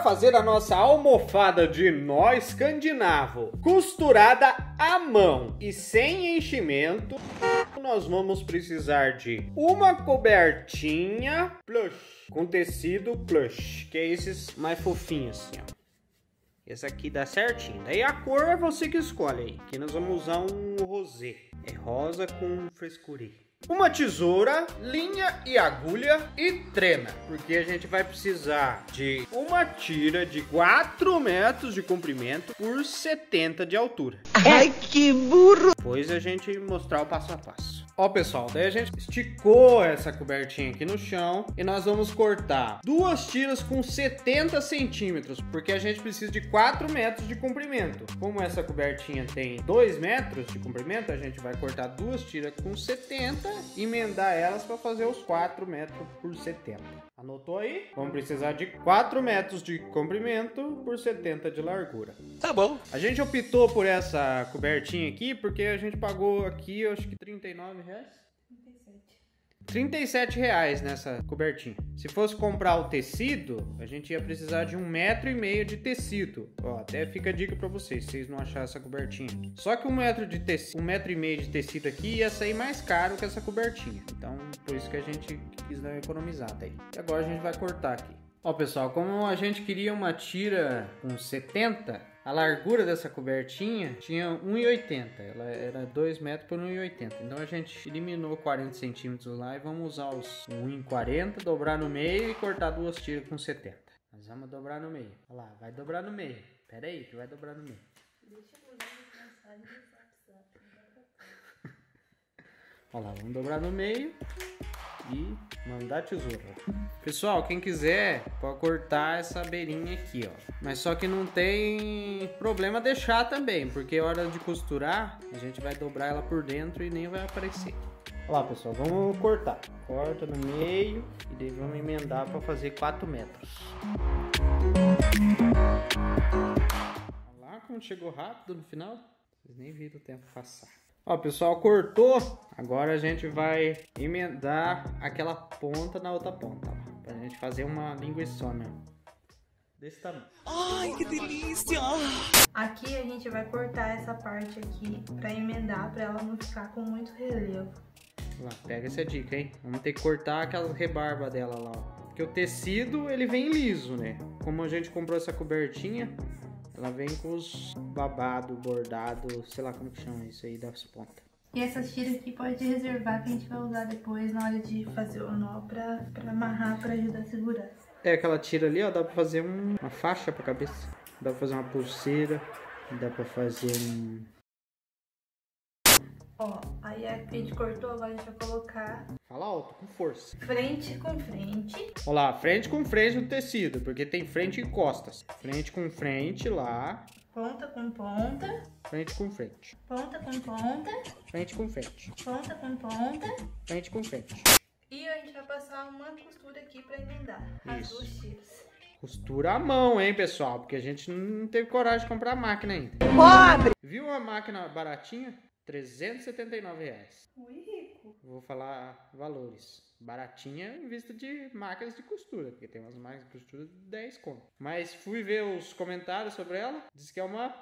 fazer a nossa almofada de nó escandinavo, costurada à mão e sem enchimento, nós vamos precisar de uma cobertinha plush, com tecido plush, que é esses mais fofinhos assim, ó. Esse aqui dá certinho. Daí a cor é você que escolhe aí. Aqui nós vamos usar um rosé. É rosa com frescurê. Uma tesoura, linha e agulha e trena. Porque a gente vai precisar de uma tira de 4 metros de comprimento por 70 de altura. Ai, que burro! Depois a gente mostrar o passo a passo. Ó, pessoal, daí a gente esticou essa cobertinha aqui no chão e nós vamos cortar 2 tiras com 70 centímetros, porque a gente precisa de 4 metros de comprimento. Como essa cobertinha tem 2 metros de comprimento, a gente vai cortar 2 tiras com 70 e emendar elas para fazer os 4 metros por 70. Anotou aí? Vamos precisar de 4 metros de comprimento por 70 de largura. Tá bom. A gente optou por essa cobertinha aqui porque a gente pagou aqui, eu acho que R$39. 37 reais nessa cobertinha. Se fosse comprar o tecido, a gente ia precisar de 1,5 metro de tecido. Ó, até fica a dica pra vocês, se vocês não acharem essa cobertinha. Só que 1,5 metro de tecido aqui ia sair mais caro que essa cobertinha. Então, por isso que a gente quis dar uma economizada aí. E agora a gente vai cortar aqui. Ó, pessoal, como a gente queria uma tira com 70, a largura dessa cobertinha tinha 1,80. Ela era 2 metros por 1,80. Então a gente eliminou 40 centímetros lá e vamos usar os 1,40, dobrar no meio e cortar 2 tiras com 70. Nós vamos dobrar no meio. Olha lá, vai dobrar no meio. Pera aí, que vai dobrar no meio. Olha lá, vamos dobrar no meio e mandar a tesoura. Pessoal, quem quiser pode cortar essa beirinha aqui, ó. Mas só que não tem problema deixar também, porque a hora de costurar a gente vai dobrar ela por dentro e nem vai aparecer. Olha lá, pessoal, vamos cortar. Corta no meio e daí vamos emendar para fazer 4 metros. Olha lá como chegou rápido no final. Vocês nem viram o tempo passar. Ó, pessoal, cortou. Agora a gente vai emendar aquela ponta na outra ponta, ó, pra gente fazer uma linguiçona desse tamanho. Ai, que delícia! Aqui a gente vai cortar essa parte aqui pra emendar, pra ela não ficar com muito relevo. Lá, pega essa dica, hein? Vamos ter que cortar aquelas rebarbas dela lá, ó. Porque o tecido, ele vem liso, né? Como a gente comprou essa cobertinha, ela vem com os babado, bordado, sei lá como que chama isso aí das pontas. E essas tiras aqui pode reservar que a gente vai usar depois na hora de fazer o nó pra amarrar, pra ajudar a segurar. É, aquela tira ali, ó, dá pra fazer uma faixa pra cabeça. Dá pra fazer uma pulseira, dá pra fazer um... Ó, aí a gente cortou, agora a gente vai colocar... Fala alto, com força. Frente com frente. Olha lá, frente com frente no tecido, porque tem frente e costas. Frente com frente lá. Ponta com ponta. Frente com frente. Ponta com ponta. Frente com frente. Ponta com ponta. Frente com frente. E a gente vai passar uma costura aqui pra emendar as 2 tiras. Costura à mão, hein, pessoal? Porque a gente não teve coragem de comprar a máquina ainda. Pobre! Viu uma máquina baratinha? R$379. Ui, rico. Vou falar valores. Baratinha em vista de máquinas de costura, porque tem umas máquinas de costura de 10 conto. Mas fui ver os comentários sobre ela, diz que é uma...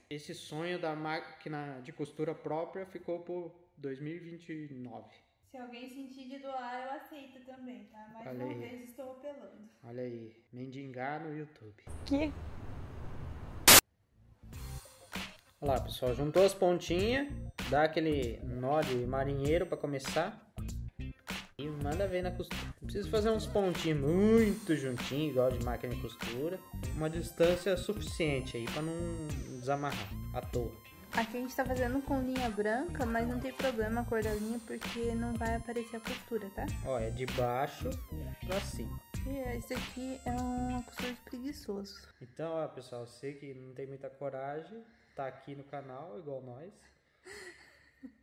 Esse sonho da máquina de costura própria ficou por 2029. Se alguém sentir de doar, eu aceito também, tá? Mais Olha uma aí. vez estou apelando. Olha aí, mendigar no YouTube. Que? Olha lá, pessoal, juntou as pontinhas, dá aquele nó de marinheiro para começar e manda ver na costura. Não precisa fazer uns pontinhos muito juntinhos, igual de máquina de costura. Uma distância suficiente aí para não desamarrar à toa. Aqui a gente tá fazendo com linha branca, mas não tem problema a cor da linha porque não vai aparecer a costura, tá? Ó, é de baixo para cima. E esse aqui é uma costura de preguiçoso. Então, ó, pessoal, você que não tem muita coragem, tá aqui no canal, igual nós,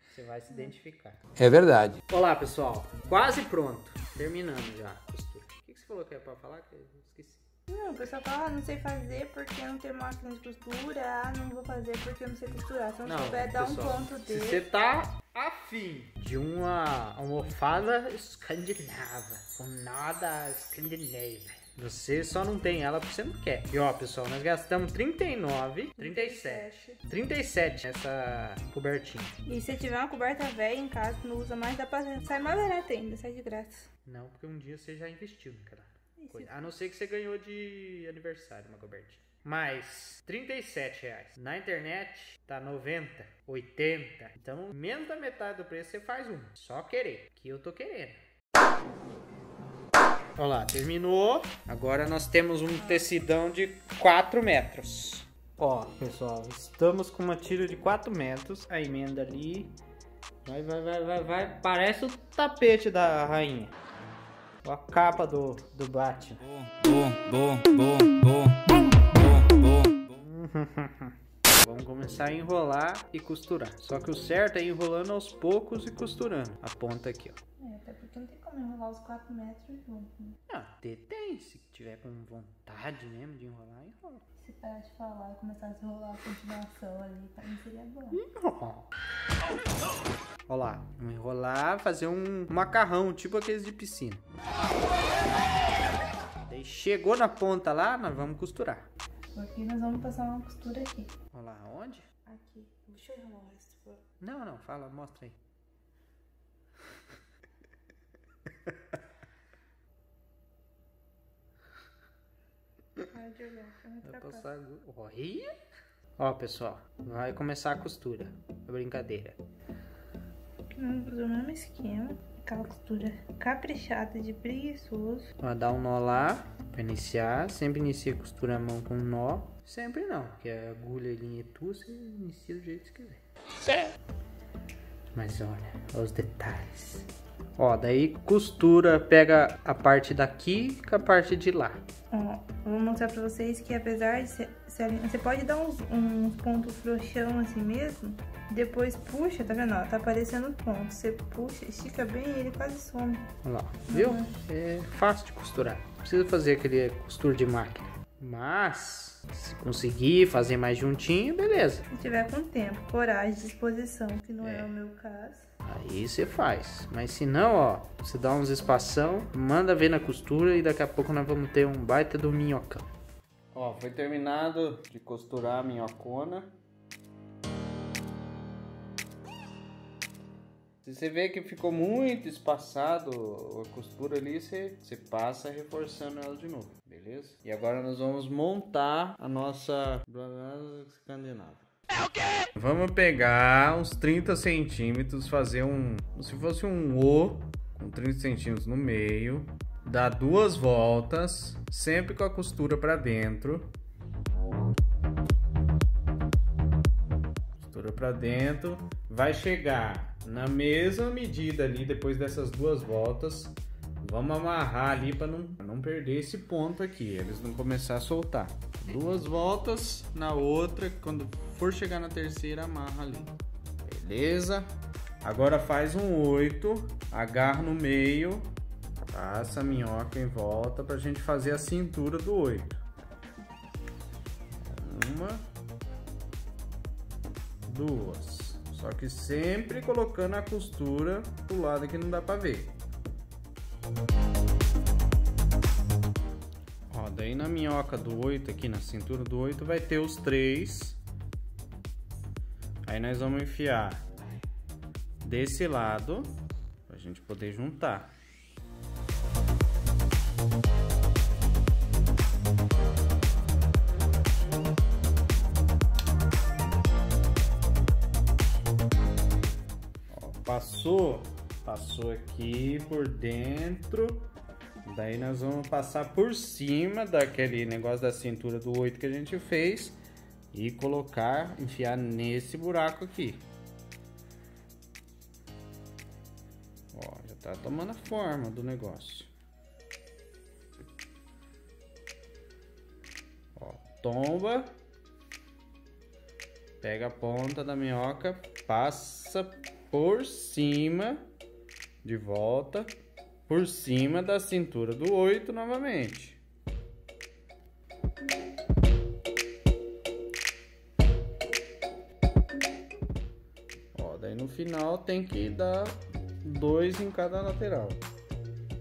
você vai se identificar. É verdade. Olá, pessoal, quase pronto, terminando já a costura. O que você falou que é pra falar? Que eu esqueci. Não, o pessoal fala, não sei fazer porque eu não tenho máquina de costura, não vou fazer porque eu não sei costurar. Se não souber dar um pessoal, ponto se dele. você tá afim de uma almofada escandinava, com nada escandinava, Você só não tem ela porque você não quer. E ó, pessoal, nós gastamos 39, 37 nessa cobertinha. E se tiver uma coberta velha em casa, não usa mais, dá pra sai mais barato ainda, sai de graça. Não, porque um dia você já investiu naquela coisa. A não ser que você ganhou de aniversário uma cobertinha. Mas R$37. Na internet tá 90, 80. Então, menos da metade do preço você faz uma. Só querer, que eu tô querendo. Olha lá, terminou. Agora nós temos um tecidão de 4 metros. Ó, pessoal, estamos com uma tira de 4 metros. A emenda ali. Vai. Parece o tapete da rainha. Ó, a capa do Batman. Vamos começar a enrolar e costurar. Só que o certo é ir enrolando aos poucos e costurando a ponta aqui, ó. Até porque não tem como enrolar os 4 metros juntos, né? Não, tem. Se tiver com vontade mesmo de enrolar, enrola. Se parar de falar e começar a desenrolar a continuação ali, pra mim seria bom. Olha lá, vamos enrolar, fazer um macarrão, tipo aqueles de piscina. Daí chegou na ponta lá, nós vamos costurar. Aqui nós vamos passar uma costura aqui. Olha lá, onde? Aqui. Deixa eu enrolar o resto. Não, fala, mostra aí. Para de olhar, Vai passar... Olha! Ó, pessoal, vai começar a costura. A brincadeira. Vamos fazer o mesmo esquema. Aquela costura caprichada de preguiçoso. Ó, dá um nó lá pra iniciar. Sempre inicia a costura à mão com um nó. Sempre não, porque a agulha e linha é tua, você inicia do jeito que você quiser. Certo. Mas olha os detalhes. Ó, daí costura, pega a parte daqui com a parte de lá. Ó, vou mostrar pra vocês que apesar de você pode dar uns pontos frouxão assim mesmo. Depois puxa, tá vendo? Ó, tá aparecendo ponto. Você puxa, estica bem e ele quase some. Olha lá, viu? É fácil de costurar. Não precisa fazer aquele costura de máquina. Mas, se conseguir fazer mais juntinho, beleza. Se tiver com tempo, coragem, disposição, que não é o meu caso. Aí você faz. Mas se não, ó, você dá uns espação, manda ver na costura e daqui a pouco nós vamos ter um baita do minhocão. Ó, foi terminado de costurar a minhocona. Se você vê que ficou muito espaçado a costura ali, você passa reforçando ela de novo, beleza? E agora nós vamos montar a nossa escandinava. É o quê? Vamos pegar uns 30 centímetros, fazer se fosse um O com 30 centímetros no meio, dar 2 voltas, sempre com a costura para dentro. Costura para dentro, vai chegar na mesma medida ali, depois dessas 2 voltas, vamos amarrar ali para não perder esse ponto aqui, eles não começar a soltar. 2 voltas na outra, quando for chegar na terceira, amarra ali. Beleza? Agora faz um 8, agarra no meio, passa a minhoca em volta pra gente fazer a cintura do 8. 1, 2. Só que sempre colocando a costura pro lado que não dá pra ver. Ó, daí na minhoca do 8 aqui, na cintura do 8, vai ter os 3. Aí nós vamos enfiar desse lado, pra gente poder juntar. Passou aqui por dentro, daí nós vamos passar por cima daquele negócio da cintura do 8 que a gente fez e enfiar nesse buraco aqui. Ó, já tá tomando a forma do negócio. Ó, tomba, pega a ponta da minhoca, passa por cima, de volta, por cima da cintura do 8 novamente. Ó, daí no final tem que dar 2 em cada lateral.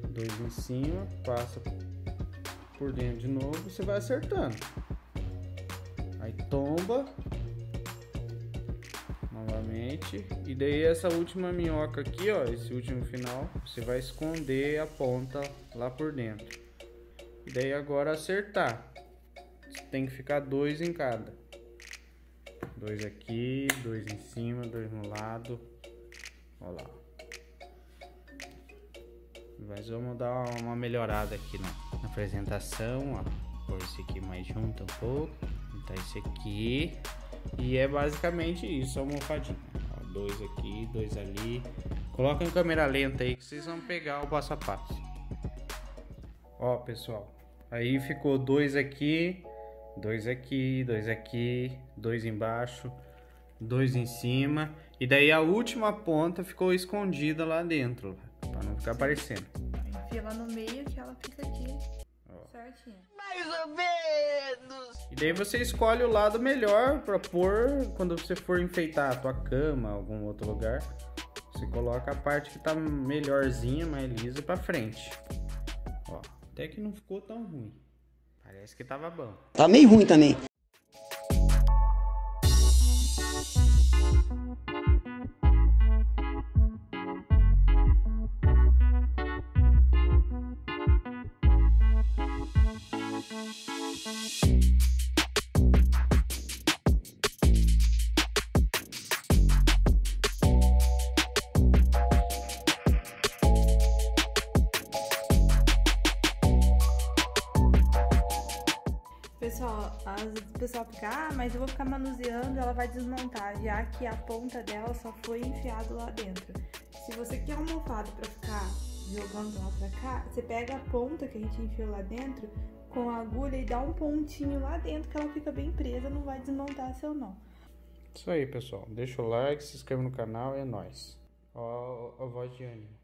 2 em cima, passa por dentro de novo, você vai acertando. Aí tomba novamente, e daí essa última minhoca aqui, ó, esse último final, você vai esconder a ponta lá por dentro. E daí agora acertar. Tem que ficar 2 em cada. 2 aqui, 2 em cima, 2 no lado. Ó lá. Mas vamos dar uma melhorada aqui na apresentação, ó. Pôr esse aqui mais junto um pouco. Então esse aqui. E é basicamente isso, a almofadinha. 2 aqui, 2 ali. Coloca em câmera lenta aí que vocês vão pegar o passo a passo. Ó, pessoal. Aí ficou 2 aqui, 2 aqui, 2 aqui, 2 embaixo, 2 em cima. E daí a última ponta ficou escondida lá dentro, pra não ficar aparecendo. Enfia lá no meio que ela fica aqui, ó, certinho. Mais ou menos. E daí você escolhe o lado melhor pra pôr quando você for enfeitar a tua cama, algum outro lugar. Você coloca a parte que tá melhorzinha, mais lisa pra frente. Ó, até que não ficou tão ruim. Parece que tava bom. Tá meio ruim também. Pessoal, o pessoal fica, mas eu vou ficar manuseando, ela vai desmontar, já que a ponta dela só foi enfiada lá dentro. Se você quer uma almofada pra ficar jogando lá pra cá, você pega a ponta que a gente enfiou lá dentro com a agulha e dá um pontinho lá dentro que ela fica bem presa, não vai desmontar seu não. Isso aí, pessoal. Deixa o like, se inscreve no canal, é nóis. Ó a voz de ânimo.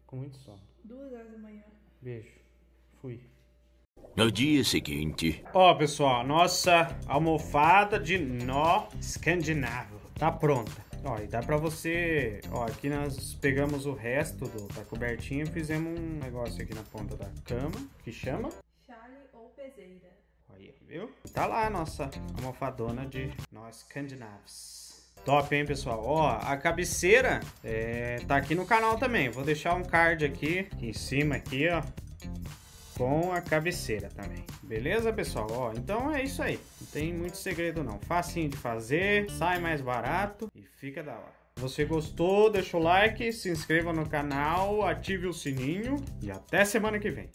Com muito sono. 2 horas da manhã. Beijo. Fui. No dia seguinte... Ó, pessoal, nossa almofada de nó escandinavo tá pronta. Ó, e dá pra você... Ó, aqui nós pegamos o resto da cobertinha e fizemos um negócio aqui na ponta da cama, que chama... Charlie ou peseira. Aí, viu? Tá lá a nossa almofadona de nó escandinavos. Top, hein, pessoal? Ó, a cabeceira tá aqui no canal também. Vou deixar um card aqui em cima, aqui, ó. Com a cabeceira também. Beleza, pessoal? Ó, então é isso aí. Não tem muito segredo não. Facinho de fazer, sai mais barato e fica da hora. Se você gostou, deixa o like, se inscreva no canal, ative o sininho e até semana que vem.